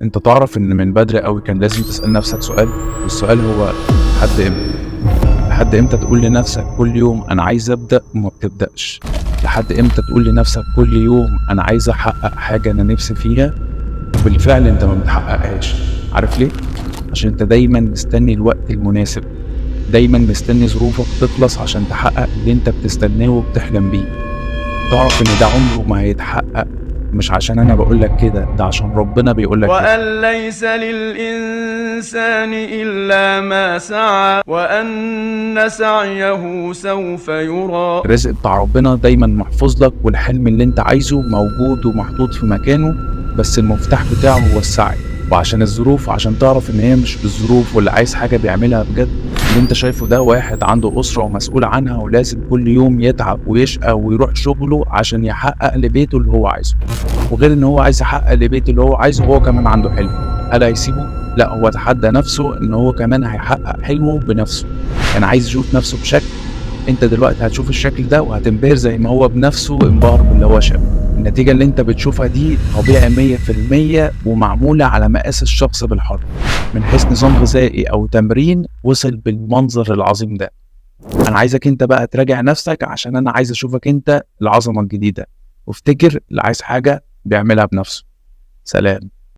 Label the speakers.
Speaker 1: انت تعرف ان من بدري قوي كان لازم تسأل نفسك سؤال، والسؤال هو لحد امتى؟ لحد امتى تقول لنفسك كل يوم انا عايز ابدأ وما بتبدأش؟ لحد امتى تقول لنفسك كل يوم انا عايز احقق حاجة انا نفسي فيها وبالفعل انت ما بتحققهاش؟ عارف ليه؟ عشان انت دايما مستني الوقت المناسب، دايما مستني ظروفك تخلص عشان تحقق اللي انت بتستناه وبتحلم بيه. تعرف ان ده عمره ما هيتحقق، مش عشان انا بقولك كده، ده عشان ربنا بيقولك كده.
Speaker 2: وأن ليس للإنسان إلا ما سعى وأن سعيه سوف يرى.
Speaker 1: الرزق بتاع ربنا دايما محفوظ لك، والحلم اللي انت عايزه موجود ومحطوط في مكانه، بس المفتاح بتاعه هو السعي. وعشان الظروف، عشان تعرف ان هي مش بالظروف، واللي عايز حاجة بيعملها بجد. اللي انت شايفه ده واحد عنده أسرة ومسؤول عنها، ولازم كل يوم يتعب ويشقى ويروح شغله عشان يحقق لبيته اللي هو عايزه. وغير ان هو عايز يحقق لبيته اللي هو عايزه، هو كمان عنده حلم. هل هيسيبه؟ لا، هو تحدى نفسه ان هو كمان هيحقق حلمه بنفسه. كان عايز يشوف نفسه بشكل، انت دلوقتي هتشوف الشكل ده وهتنبهر زي ما هو بنفسه انبهر باللي هو شافه. النتيجة اللي انت بتشوفها دي طبيعي 100%، ومعمولة على مقاس الشخص بالحرف، من حيث نظام غذائي او تمرين وصل بالمنظر العظيم ده. انا عايزك انت بقى تراجع نفسك، عشان انا عايز اشوفك انت العظمة الجديدة. وافتكر، اللي عايز حاجة بيعملها بنفسه. سلام.